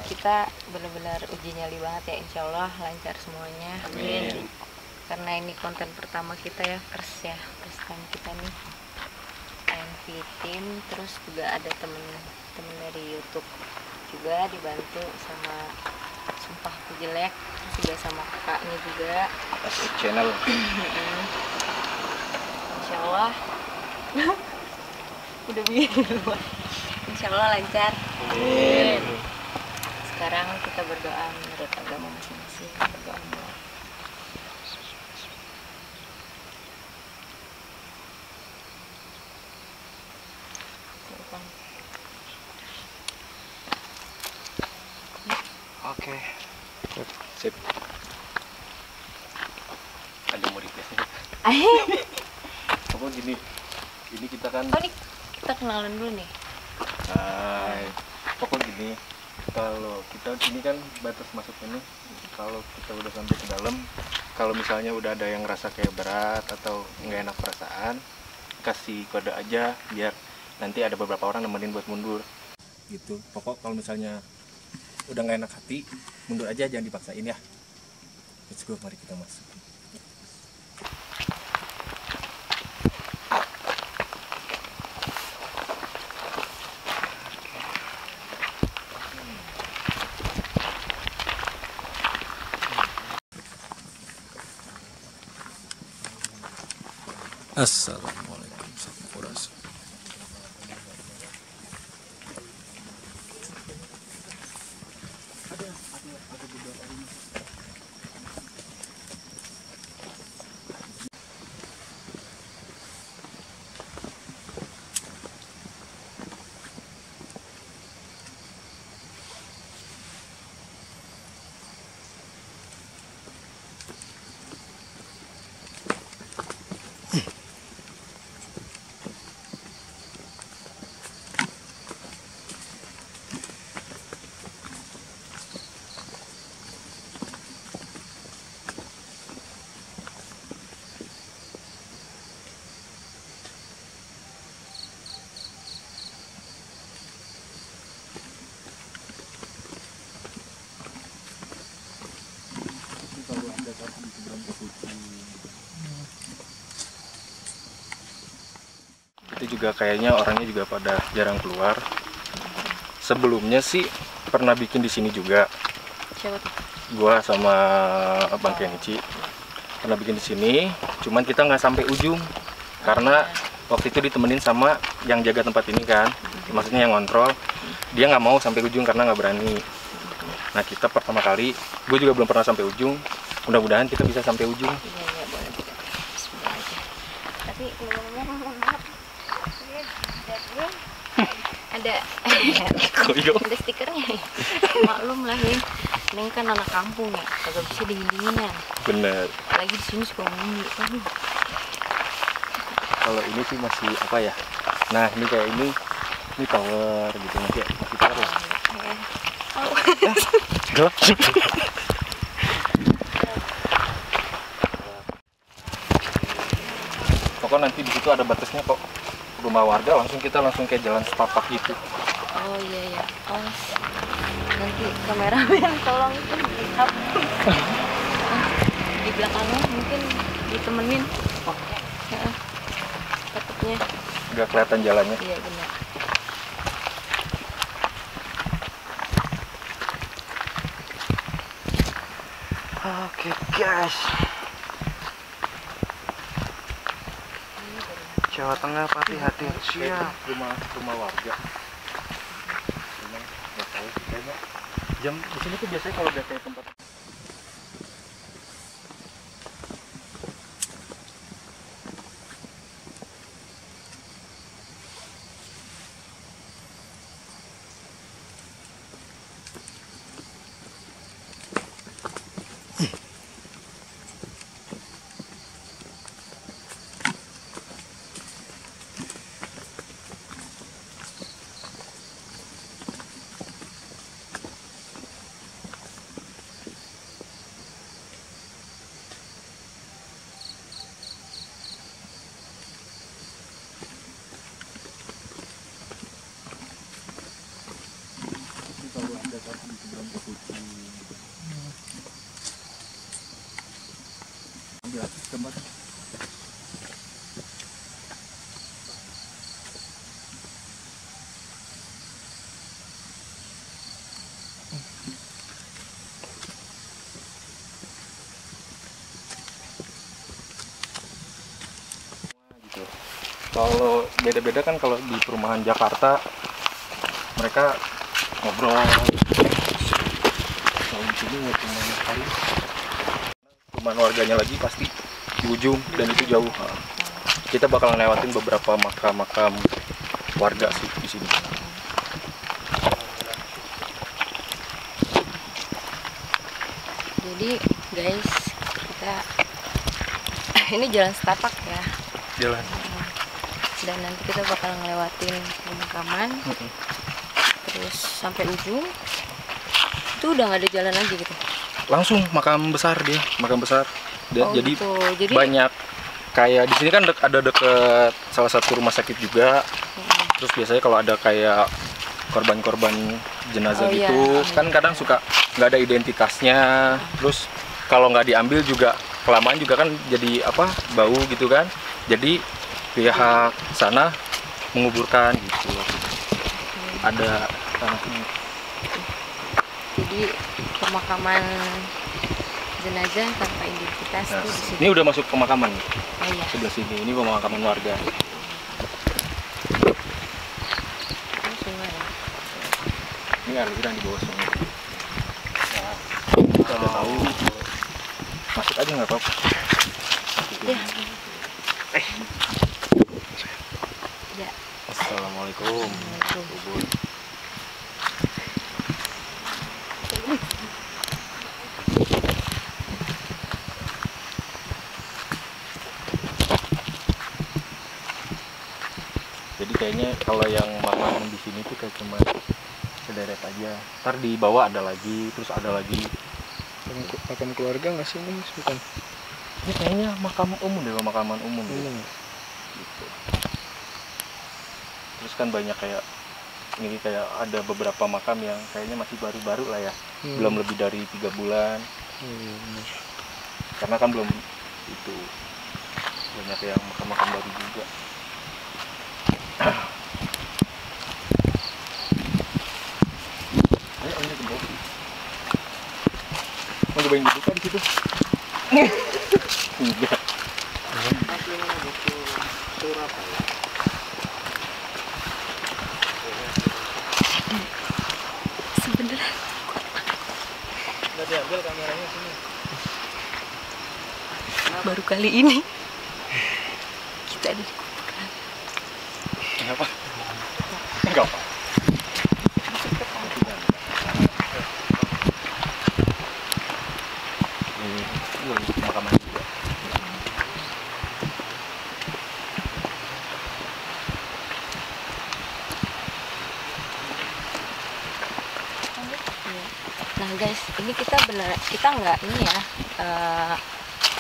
kita benar-benar uji nyali banget ya, insya Allah lancar semuanya. Amin. Karena ini konten pertama kita ya, first time kita nih AMV Team. Terus juga ada temen dari YouTube juga, dibantu sama Sumpahku Jelek, terus juga sama kakaknya juga Asik channel. Insya Allah udah biru. Insya Allah lancar. Amin. Sekarang kita berdoa menurut agama masing-masing. Berdoa dulu. Oke. Sip. Ada mau request nih. Pokoknya gini. Ini kita kan. Oh, ini kita kenalan dulu nih. Hai. Pokoknya gini. Kalau kita ini kan batas masuk ini. Kalau kita udah sampai ke dalam, kalau misalnya udah ada yang ngerasa kayak berat atau nggak enak perasaan, kasih kode aja biar nanti ada beberapa orang nemenin buat mundur. Gitu. Pokok kalau misalnya udah nggak enak hati, mundur aja, jangan dipaksain ya. Let's go, mari kita masuk. Assalamualaikum warahmatullahi wabarakatuh. Itu juga kayaknya orangnya juga pada jarang keluar. Sebelumnya sih pernah bikin di sini juga. Siapa tuh? Gua sama Bang Kenichi pernah bikin di sini, cuman kita nggak sampai ujung karena waktu itu ditemenin sama yang jaga tempat ini kan, maksudnya yang ngontrol. Dia nggak mau sampai ujung karena nggak berani. Nah, kita pertama kali, gue juga belum pernah sampai ujung. Mudah-mudahan kita bisa sampai ujung. Iya, boleh. Bismillah aja. Tapi ngomong-ngomong, mohon maaf. Ada ada stikernya ya. Maklum lah ya, Neng kan anak kampung ya, kagak bisa dingin-dinginan. Bener. Apalagi di sini suka mandi. Aduh. Kalau ini sih masih apa ya? Nah, ini kayak ini tower gitu, masih tower lah. Gelap. Pokoknya nanti di situ ada batasnya kok. Rumah warga kita langsung kayak jalan setapak gitu. Oh iya. Oh, nanti kameramen tolong itu dihap. Di belakangnya mungkin ditemenin. Oh. Takutnya. Nggak kelihatan jalannya. Iya benar. Oke guys. Jawa Tengah Pati Hadir. Siap. Rumah warga. Nggak tahu sih kayaknya. Jam di sini tuh biasanya kalau udah kayak tempat. Ya, gambar. Gitu. Kalau beda-beda kan kalau di perumahan Jakarta mereka ngobrol. Kalau di sini ya cuma sekali. Perumahan warganya lagi pasti di ujung dan itu jauh. Kita bakal lewatin beberapa makam-makam warga sih di sini. Jadi guys, kita ini jalan setapak ya. Jalan. Dan nanti kita bakal ngelewatin pemakaman, terus sampai ujung itu udah nggak ada jalan lagi gitu. Langsung makam besar dia, makam besar. Oh, jadi gitu. Jadi banyak kayak di sini kan ada deket salah satu rumah sakit juga. Terus biasanya kalau ada kayak korban-korban jenazah gitu, kan kadang suka nggak ada identitasnya. Terus kalau nggak diambil juga kelamaan juga kan jadi apa, bau gitu kan. Jadi pihak sana menguburkan gitu. Ada tanahnya. Jadi pemakaman jenazah tanpa identitas Nah, tuh di situ. ini udah masuk pemakaman nih. Oh iya. Sebelah sini, ini pemakaman warga. Ini sungai ya. Ini aliran di bawah sungai. Nah, kita udah tahu. Masuk aja nggak apa-apa. Ya. Ya. Assalamualaikum. Assalamualaikum. Jadi kayaknya kalau yang makanan di sini tuh kayak cuma sederet aja. Ntar di bawah ada lagi, terus ada lagi. Makam keluarga nggak sih ini bukan? Ini kayaknya makam umum deh, pemakaman umum. Gitu. Terus kan banyak kayak ini kayak ada beberapa makam yang kayaknya masih baru-baru lah ya, belum lebih dari 3 bulan. Karena kan belum itu banyak yang makam-makam baru juga. Ayo ini ke bawah. Mau cobain dibuka di situ? Enggak. Sebenarnya Nggak diambil kameranya sini. baru kali ini kita ada di kuburan. Kenapa? Enggak apa. Ini pemakaman juga. Nah guys, ini kita nggak ini ya.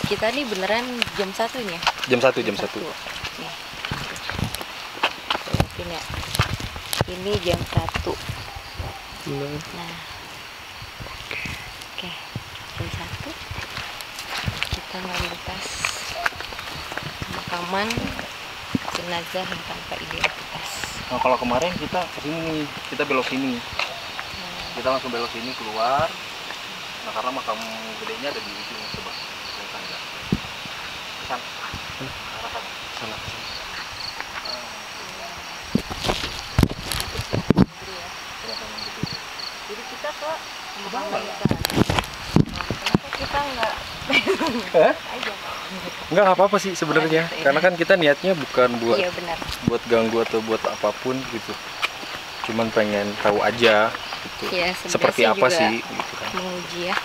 Kita nih beneran jam 1 ini ya. Jam 1. Nih. Mungkin ya. Ini jam 1. Nah. Oke. Jam 1. Kita melintas pemakaman jenazah yang tanpa identitas. Nah, kalau kemarin kita kesini nih, kita belok sini. Kita langsung belok sini keluar. Nah, karena makam gedenya ada di ujung, coba kelihatan nggak? Kesana. Arah sana. Sana. Kelihatan yang gede. Jadi kita ke Bawah. Kenapa kita nggak aja? Enggak apa-apa sih sebenarnya. Karena kan kita niatnya bukan buat Iya benar. buat ganggu atau buat apapun gitu. Cuman pengen tahu aja gitu. Iya, Seperti sebenarnya apa juga sih gitu kan. Menguji ya.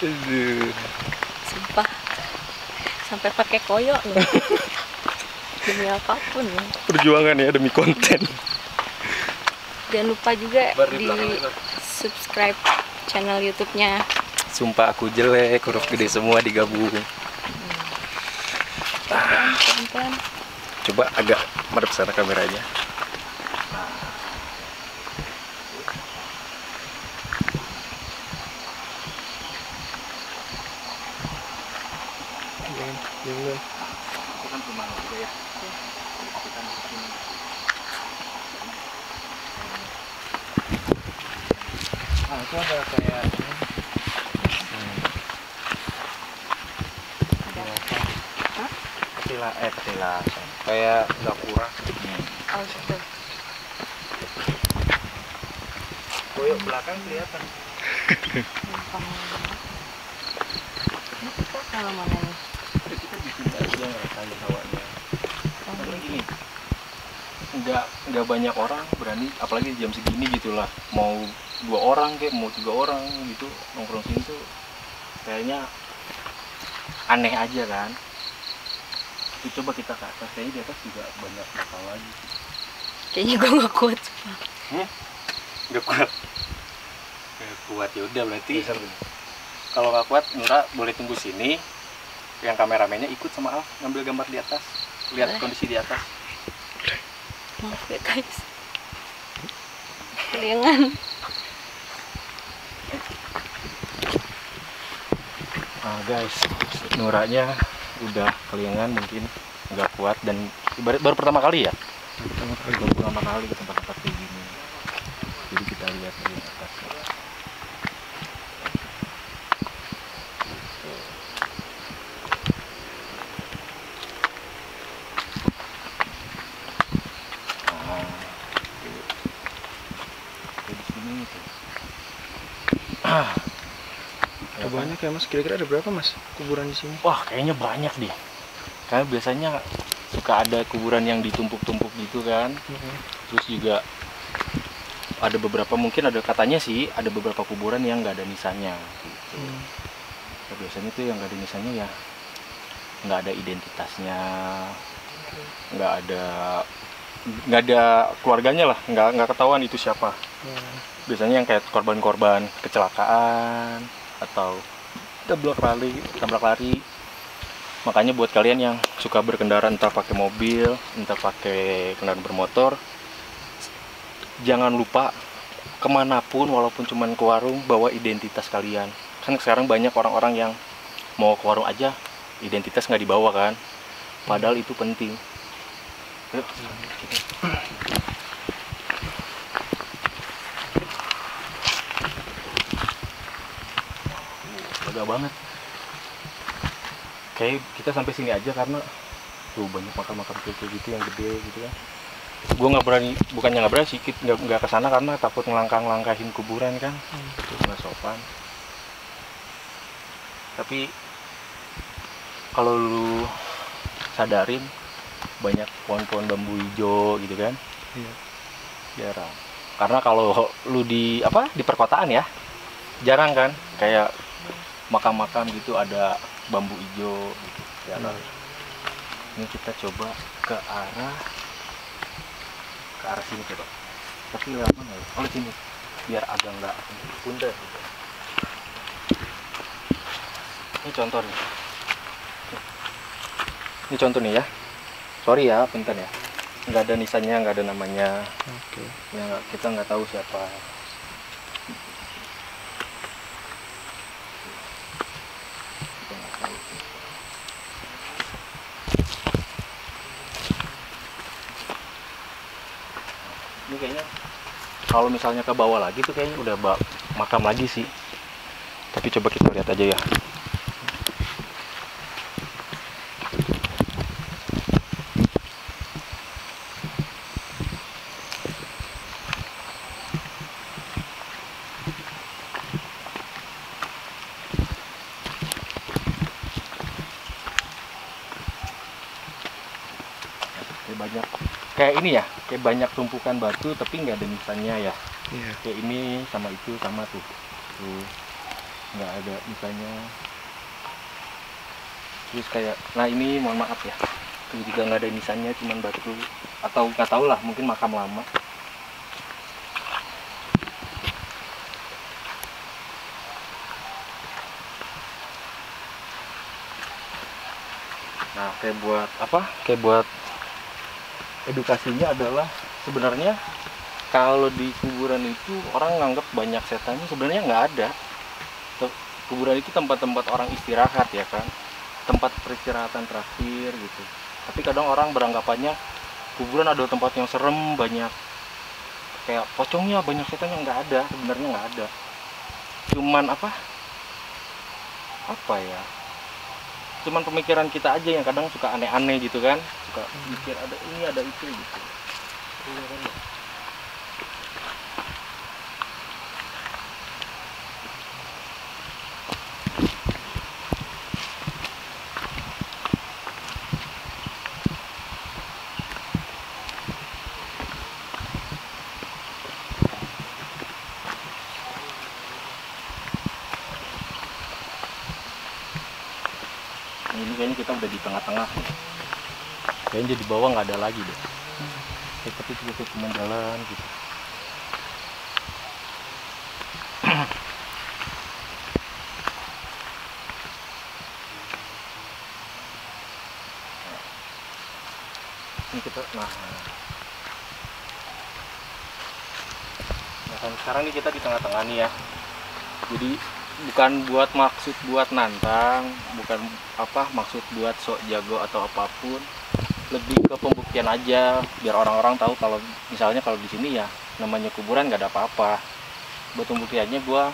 Aduh. Sumpah. Sampai pakai koyo loh. Demi apapun loh. Perjuangan ya demi konten. Jangan lupa juga Bar di di belakang ini, Bar. subscribe channel YouTube-nya. Sumpah aku jelek, huruf gede semua digabung. Pelan-pelan. Coba agak madep sana kameranya. Belum. Itu kan rumah lo juga ya. Iya. Kita masukin. Ah, itu ada kayak Hah? ketilasan. Kayak gapura. Oh gitu. Koyok belakang kelihatan. Gampang banget. Ini kita kalau mana nih? Kita bikin aja ngerasain hawanya. Oh, Karena gini, nggak banyak orang berani, apalagi jam segini gitulah. Mau 2 orang kayak mau 3 orang gitu nongkrong sini tuh kayaknya aneh aja kan. Itu coba kita ke atas, kayaknya di atas juga banyak nakal lagi. kayaknya gue nggak kuat. Nggak kuat. Nggak kuat ya udah berarti. Bisa belum? Kalau nggak kuat, Nura boleh tunggu sini. Yang kameramennya ikut sama Al ngambil gambar di atas. Lihat Boleh. kondisi di atas. Maaf ya guys. Keliangan. Guys, Nuranya udah keliangan, mungkin nggak kuat dan baru pertama kali ya. Baru pertama kali ke tempat-tempat kayak gini. Jadi kita lihat dari atas. Di sini tuh. Oh, banyak ya Mas. Kira-kira ada berapa Mas kuburan di sini? Wah, kayaknya banyak deh. Karena biasanya suka ada kuburan yang ditumpuk-tumpuk gitu kan. Terus juga ada beberapa, mungkin ada katanya sih, ada beberapa kuburan yang nggak ada nisannya. Gitu. Ya, biasanya tuh yang nggak ada nisannya ya nggak ada identitasnya, nggak ada keluarganya lah, nggak ketahuan itu siapa. Biasanya yang kayak korban-korban kecelakaan atau tabrak lari. Makanya buat kalian yang suka berkendara entah pakai mobil, entah pakai kendaraan bermotor, jangan lupa kemanapun walaupun cuman ke warung bawa identitas kalian. Kan sekarang banyak orang-orang yang mau ke warung aja identitas nggak dibawa kan, padahal itu penting. Yuk. Lega banget. Kayak kita sampai sini aja karena tuh banyak makam-makam kayak gitu yang gede gitu kan. Gue nggak berani, bukannya nggak berani sih, nggak kesana karena takut ngelangkahin kuburan kan, terus nggak sopan. Tapi kalau lu sadarin banyak pohon-pohon bambu hijau gitu kan, jarang. Karena kalau lu di perkotaan ya, jarang kan, kayak makam-makam gitu ada bambu hijau gitu, jarang. Ini kita coba ke arah sini coba. Tapi lewat mana ya? Oh, sini. Biar agak nggak bunda gitu. Ini contoh nih. Ini contoh nih ya. Sorry ya, bentar ya. Nggak ada nisannya, nggak ada namanya. Oke. Ya, kita nggak tahu siapa. Kita nggak tahu. Ini kayaknya kalau misalnya ke bawah lagi tuh kayaknya udah makam lagi sih. Tapi coba kita lihat aja ya. Kayak ini ya, kayak banyak tumpukan batu tapi nggak ada nisannya ya. Iya. Kayak ini sama itu sama tuh nggak ada nisannya. Terus kayak, nah ini mohon maaf ya, tuh juga nggak ada nisannya, cuman batu atau nggak tahu lah, mungkin makam lama. Nah, kayak buat apa? Kayak buat edukasinya adalah sebenarnya kalau di kuburan itu orang nganggap banyak setannya, sebenarnya nggak ada. Kuburan itu tempat-tempat orang istirahat ya kan. tempat peristirahatan terakhir gitu. Tapi kadang orang beranggapannya kuburan ada tempat yang serem, banyak kayak pocongnya, banyak setannya. Nggak ada, sebenarnya nggak ada. Cuman apa ya, cuman pemikiran kita aja yang kadang suka aneh-aneh gitu kan, suka mikir ada ini ada itu gitu. Iya kan ya? Ini kayaknya kita udah di tengah-tengah. Kayaknya di bawah nggak ada lagi deh. Tapi itu cuma jalan gitu. Ini kita, nah kan sekarang nih kita di tengah-tengah nih ya. Jadi bukan buat maksud buat nantang, bukan apa maksud buat sok jago atau apapun, lebih ke pembuktian aja biar orang-orang tahu kalau misalnya kalau di sini ya namanya kuburan nggak ada apa-apa. Buat pembuktiannya gua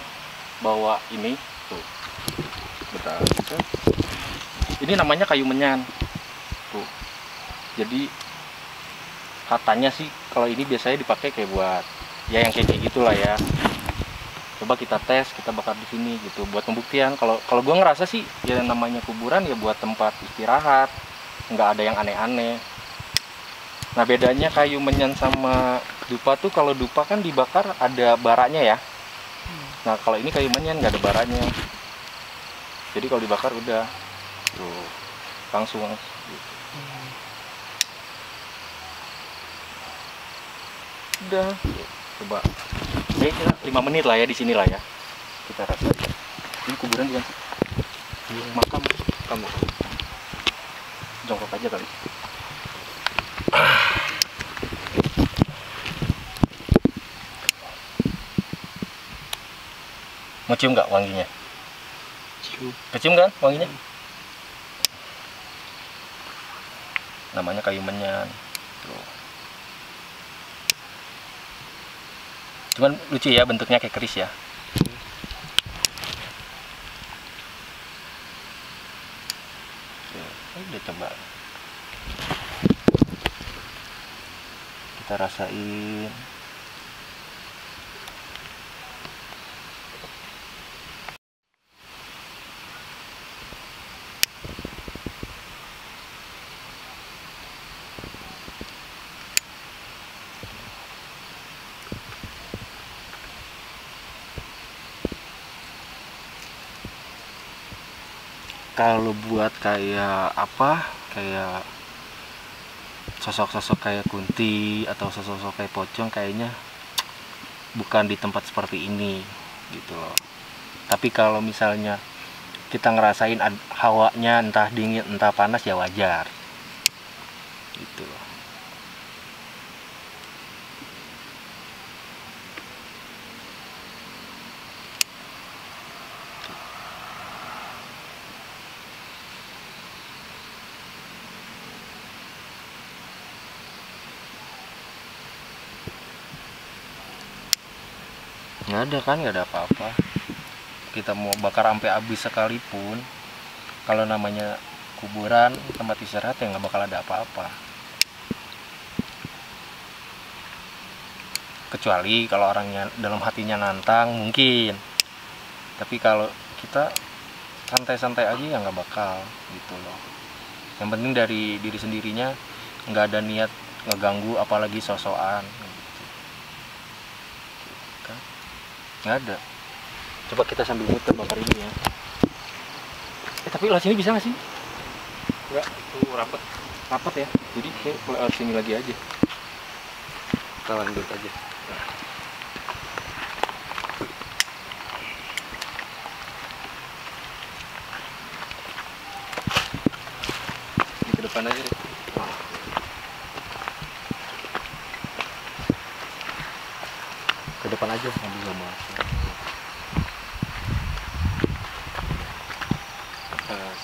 bawa ini tuh, bentar, ini namanya kayu menyan tuh. Jadi katanya sih kalau ini biasanya dipakai kayak buat ya yang kayak gitulah ya. Coba kita tes, kita bakar di sini gitu buat pembuktian. Kalau gue ngerasa sih ya namanya kuburan ya buat tempat istirahat, nggak ada yang aneh-aneh. Nah bedanya kayu menyan sama dupa tuh, kalau dupa kan dibakar ada baranya ya. Nah kalau ini kayu menyan nggak ada baranya. Jadi kalau dibakar udah tuh langsung gitu. Udah coba. Kira 5 menit lah ya di sini lah ya. Kita rasa. Ini kuburan juga sih. Makam kamu. Jongkok aja kali. Mau cium nggak wanginya? Kecium kan wanginya? Namanya kayu menyan. Tuh. Cuman lucu ya, bentuknya kayak keris ya. Udah coba kita rasain. Kalau buat kayak apa, kayak sosok-sosok kayak Kunti atau sosok-sosok kayak pocong, kayaknya bukan di tempat seperti ini gitu loh. Tapi kalau misalnya kita ngerasain hawanya entah dingin entah panas ya wajar gitu loh. Nggak ada kan, nggak ada apa-apa. Kita mau bakar sampai habis sekalipun, kalau namanya kuburan tempat istirahat ya nggak bakal ada apa-apa. Kecuali kalau orangnya dalam hatinya nantang mungkin. Tapi kalau kita santai-santai aja ya nggak bakal gitu loh. Yang penting dari diri sendirinya nggak ada niat ngeganggu, apalagi sosokan. Nggak ada. Coba kita sambil muter bakar ini ya. Tapi lewat sini bisa nggak sih? Nggak, itu rapat. Rapat ya. Jadi kayak lewat sini lagi aja. Kita lanjut aja. Ini ke depan aja deh. Ke depan aja sambil nggak masuk. Atas.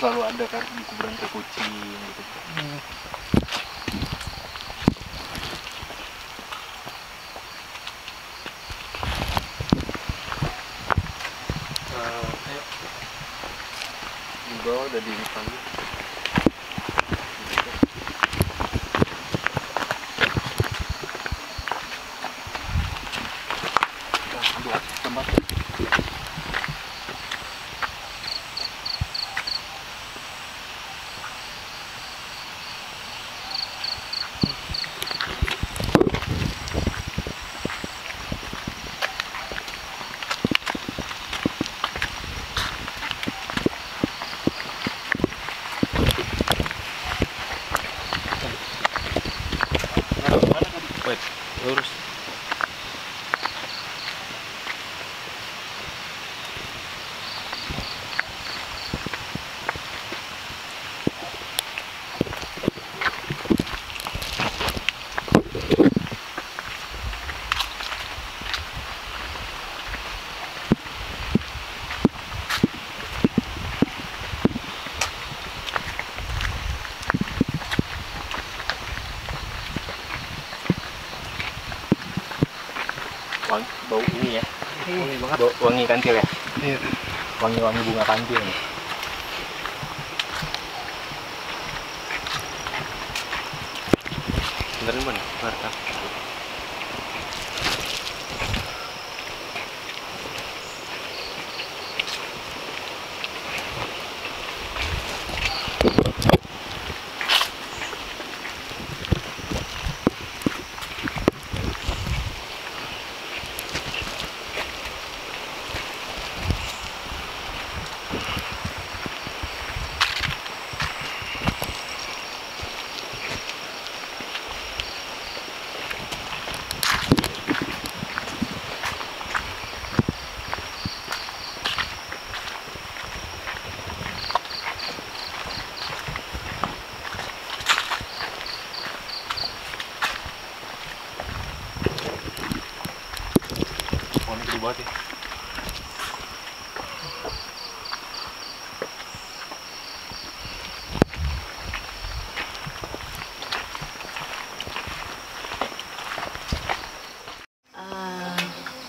selalu ada kan di kuburan kayak kucing gitu. Di bawah udah dipanggil. Buat tempat. Wait, lurus. Wangi, bau ini ya, Wangi banget. bau wangi kantil ya, Iya. wangi-wangi bunga kantil nih. Benerin Bon, Marta. Pohonnya gede banget ya.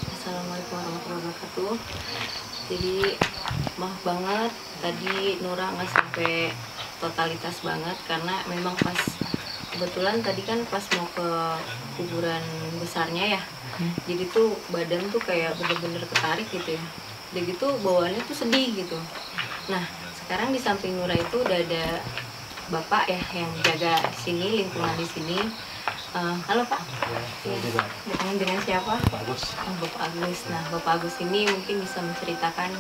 Assalamualaikum warahmatullahi wabarakatuh. Jadi maaf banget tadi Nura nggak sampai totalitas banget karena memang pas kebetulan tadi kan pas mau ke kuburan besarnya ya. Jadi tuh badan tuh kayak bener-bener ketarik gitu ya. Udah gitu bawaannya tuh sedih gitu. Nah sekarang di samping Nura itu udah ada bapak ya yang jaga di sini, lingkungan di sini. Halo Pak. Ya, dengan siapa? Pak Agus. Oh, Bapak Agus. Nah, Bapak Agus ini mungkin bisa menceritakan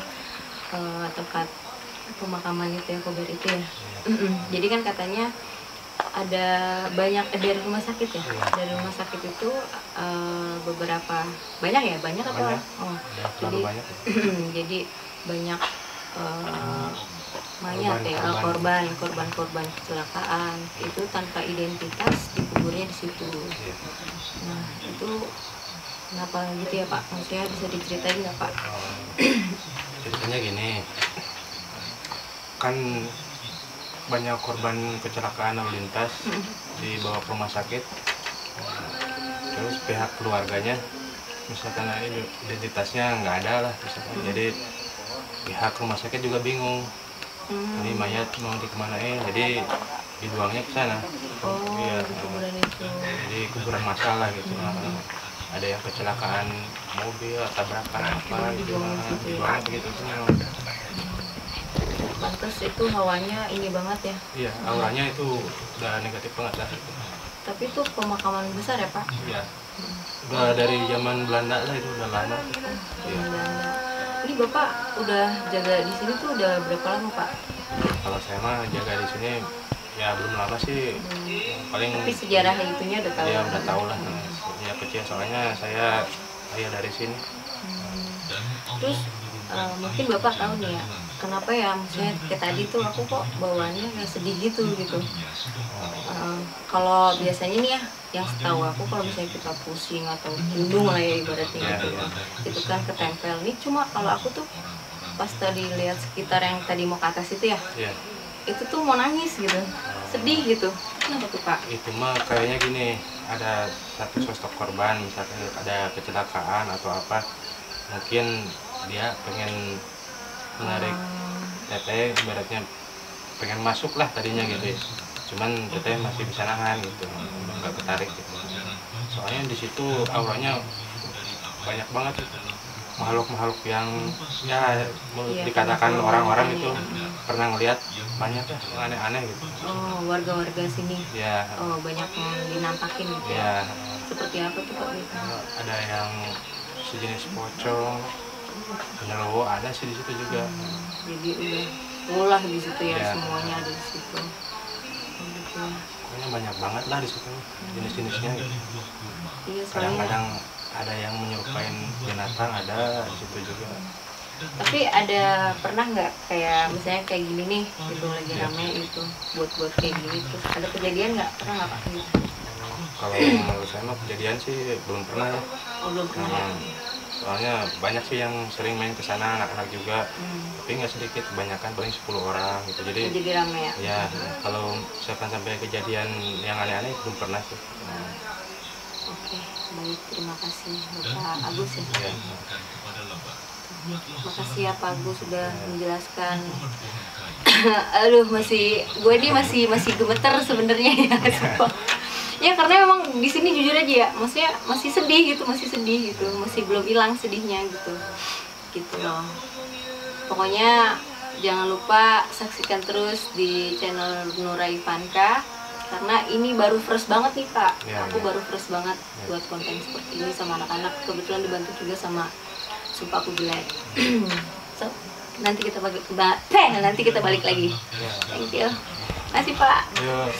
tempat pemakaman itu ya, kubur itu ya. Jadi kan katanya ada banyak dari rumah sakit ya. Dari rumah sakit itu beberapa banyak ya, banyak apa? Banyak. Oh, Terlalu jadi banyak. jadi banyak mayat ya, korban kecelakaan itu tanpa identitas dikuburnya di situ. Nah itu kenapa gitu ya Pak? Maksudnya bisa diceritain nggak Pak? Ceritanya gini, kan banyak korban kecelakaan lalu lintas dibawa ke rumah sakit, terus pihak keluarganya misalkan identitasnya nggak ada lah misalkan. Jadi pihak rumah sakit juga bingung ini mayat mau dikemanain, jadi dibuangnya ke sana. Oh, Iya, di kuburan itu. jadi kuburan masalah gitu. Ada yang kecelakaan mobil, tabrakan apa gitu, dibuangnya begitu semua. Pantes itu hawanya ini banget ya. Iya, auranya itu udah negatif banget lah. Tapi itu pemakaman besar ya Pak? Iya, udah dari zaman Belanda lah, itu udah lama. Iya. Belanda. Ini Bapak udah jaga di sini tuh udah berapa lama Pak? Kalau saya mah jaga di sini ya belum lama sih, paling Tapi sejarah itunya udah tahu. ya udah tahu lah. Ya kecil soalnya saya ayah dari sini. Terus mungkin Bapak tahu nih ya, kenapa ya maksudnya kayak tadi tuh aku kok bawaannya kayak sedih gitu. Kalau biasanya nih ya, yang setahu aku kalau misalnya kita pusing atau gendung lah ya ibaratnya gitu ya, itu kan ketempel. Nih cuma kalau aku tuh pas tadi lihat sekitar yang tadi mau ke atas itu ya, Iya. itu tuh mau nangis gitu, sedih gitu. Kenapa tuh Pak? Itu mah kayaknya gini, ada satu sosok korban, misalkan ada kecelakaan atau apa, mungkin dia pengen menarik teteh, ibaratnya pengen masuk lah tadinya gitu ya, cuman teteh masih bisa nahan gitu, nggak ketarik gitu. Soalnya di situ auranya banyak banget gitu, makhluk-makhluk yang ya Iya, dikatakan makhluk orang-orang aneh, itu ya. pernah ngelihat banyak ya yang aneh-aneh gitu Oh, warga-warga sini. ya. Oh, banyak yang dinampakin gitu. Ya, Seperti apa tuh Pak biasanya? ada yang sejenis pocong, genderuwo ada sih di situ juga. Jadi udah ngulah di situ ya, Ya. semuanya ada di situ. Gitu. Pokoknya banyak banget lah di situ jenis-jenisnya gitu. Iya, soalnya Kadang-kadang ada yang menyerupain binatang, ada di situ juga. tapi ada pernah nggak kayak misalnya kayak gini nih gitu lagi rame itu buat kayak gini terus ada kejadian nggak, pernah nggak Pak gitu? Kalau menurut saya mah kejadian sih belum pernah ya. Oh, belum pernah ya. Soalnya banyak sih yang sering main ke sana, anak-anak juga, Hmm. tapi nggak sedikit, kebanyakan paling 10 orang gitu. Jadi Jadi rame ya. ya kalau misalkan sampai kejadian yang aneh-aneh belum pernah sih. Oke, baik, terima kasih Bapak Agus ya. Ya. Makasih ya Pak Agus sudah menjelaskan. Aduh, gue ini masih gemeter sebenarnya ya. Sumpah. Ya karena memang di sini jujur aja ya, maksudnya masih sedih gitu, masih belum hilang sedihnya gitu. Gitu loh. Pokoknya jangan lupa saksikan terus di channel Nura Ivanka karena ini baru fresh banget nih Pak. Ya, Aku ya. baru fresh banget buat konten seperti ini sama anak-anak. Kebetulan dibantu juga sama Sumpah Aku Jelek. So, nanti kita balik lagi. Ya. Thank you. Makasih Pak. Yuk.